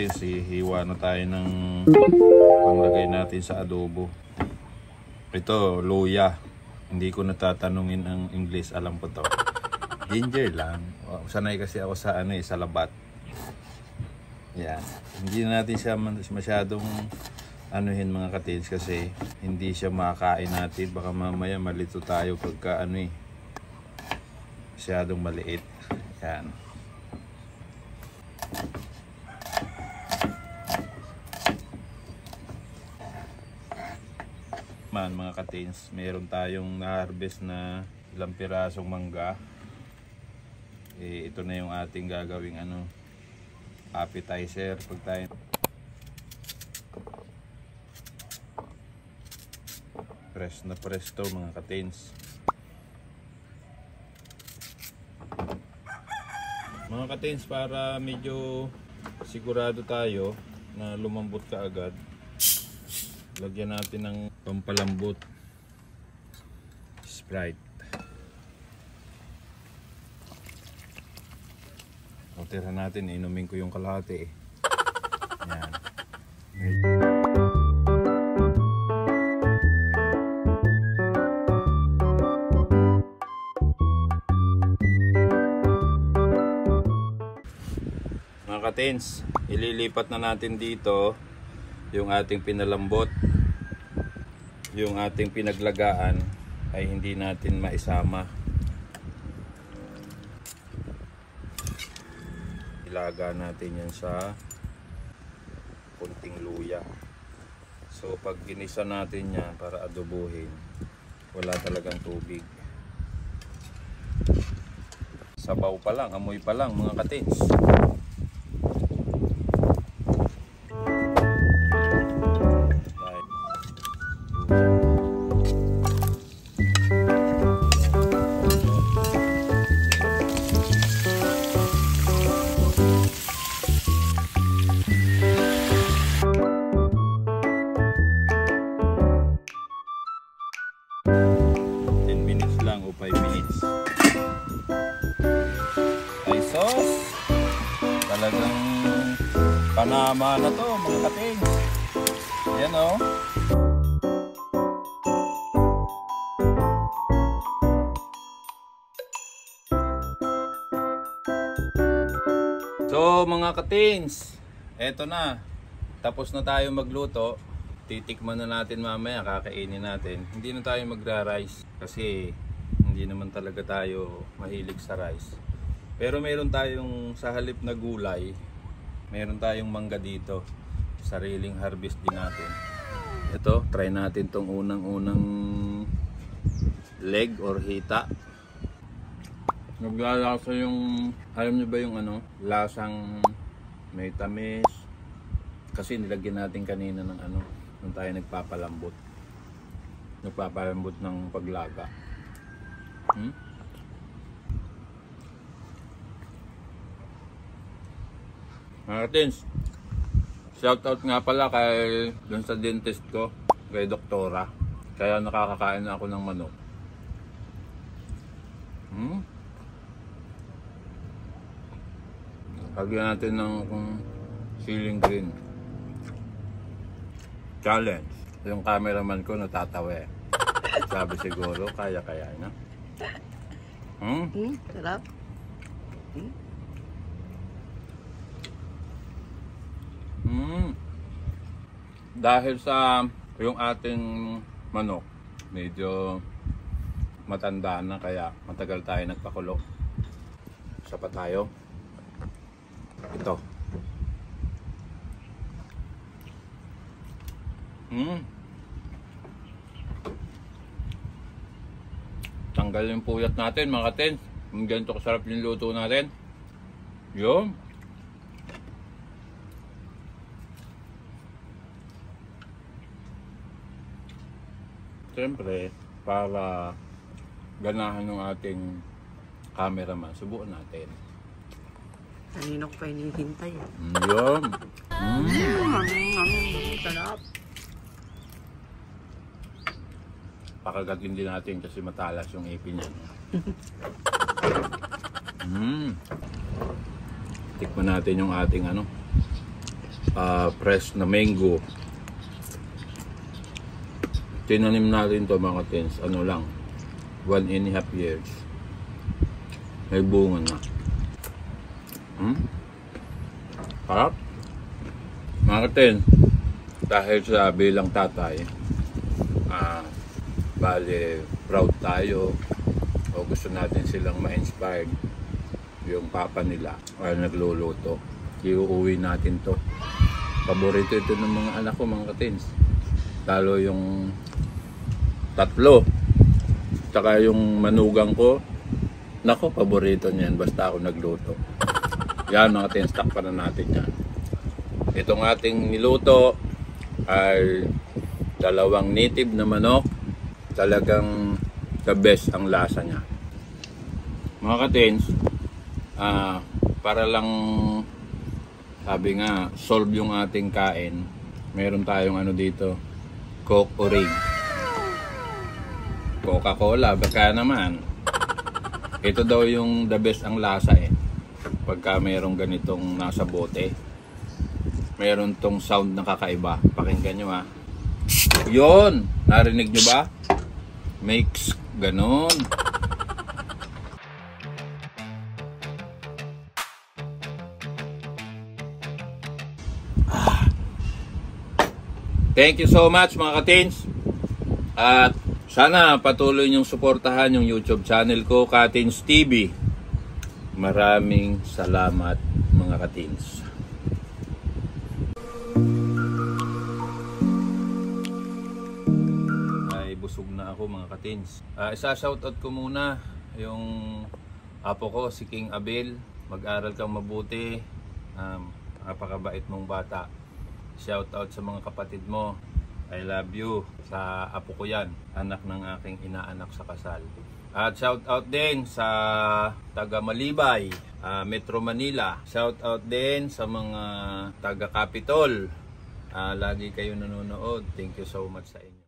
katins, hiwa na tayo ng panglagay natin sa adobo. Ito, luya. Hindi ko natatanungin ang English, alam ko to. Ginger lang. Sanay kasi ako sa sa labat. Yan. Hindi natin siya masyadong anuhin mga katins kasi hindi siya makakain natin. Baka mamaya malito tayo pagka masyadong maliit. Yan. Mga katins, meron tayong na-harvest na ilang pirasong mangga. Ito na yung ating gagawing appetizer pag tayo. Press na press to mga katins. Mga katins, para medyo sigurado tayo na lumambot ka agad, lagyan natin ng pampalambot Sprite. O tira natin, inumin ko yung kalahati Yan. Mga katins, ililipat na natin dito yung ating pinalambot. Yung ating pinaglagaan ay hindi natin maisama. Ilaga natin yan sa kunting luya. So pag ginisa natin yan para adobohin, wala talagang tubig. Sabaw pa lang, amoy pa lang mga katins. Talagang panama na to mga kating. Ayan o. So mga katings, eto na. Tapos na tayo magluto. Titikman na natin mamaya, kakainin natin. Hindi na tayo magra-rice kasi hindi naman talaga tayo mahilig sa rice. Pero meron tayong sa halip na gulay, meron tayong mangga dito. Sariling harvest din natin. Ito, try natin tong unang-unang leg or hita. Naglalasa yung, alam nyo ba yung lasang may tamis. Kasi nilagyan natin kanina ng nung tayo nagpapalambot. Nagpapalambot ng paglaga. Mga katins, shoutout nga pala kay dun sa dentist ko, kay doktora. Kaya nakakakain na ako ng manok. Lagyan natin ng ceiling green. Challenge. Yung cameraman ko natatawa eh. Sabi siguro, kaya-kaya na. Sarap. Dahil sa yung ating manok medyo matanda na, kaya matagal tayo nagpakulo. Isa pa tayo. Ito. Tanggal yung puyat natin mga katins. Ganito kasarap yung luto natin. Yun. Siyempre, para ganahan ng ating cameraman, subukan natin. Kanino ko pa hinihintay eh. Yun. Sarap. Pakagatin din natin kasi matalas yung ipin niya. Tikman natin yung ating fresh na mango. Tinanim natin to mga tins, ano lang, 1.5 years. May bunga na. Harap. Mga tins, dahil sa bilang tatay, bale, proud tayo o gusto natin silang ma-inspired. Yung papa nila ay nagluluto, iuuwi natin to. Paborito ito ng mga anak ko, mga katins, lalo yung tatlo, tsaka yung manugang ko. Nako, paborito niyan basta ako nagluto. Yan mga katins, takpan na natin yan. Itong ating niluto ay 2 native na manok. Talagang the best ang lasa niya. Mga katins, para lang, sabi nga, solve yung ating kain, meron tayong ano dito, Coke Orig. Coca-Cola, baka naman. Ito daw yung the best ang lasa eh. Pagka merong ganitong nasa bote, meron tong sound na kakaiba. Pakinggan nyo ha. Yun! Narinig nyo ba? Makes ganon. Thank you so much mga katins. At sana patuloy niyong suportahan yung YouTube channel ko, Katins TV. Maraming salamat mga katins. Busog na ako mga katins. Isa-shoutout ko muna yung apo ko, si King Abel. Mag-aral kang mabuti. Napakabait mong bata. Shoutout sa mga kapatid mo. I love you. Sa apo ko yan. Anak ng aking inaanak sa kasal. At shoutout din sa taga Malibay, Metro Manila. Shoutout din sa mga taga Capitol. Lagi kayo nanonood. Thank you so much sa inyo.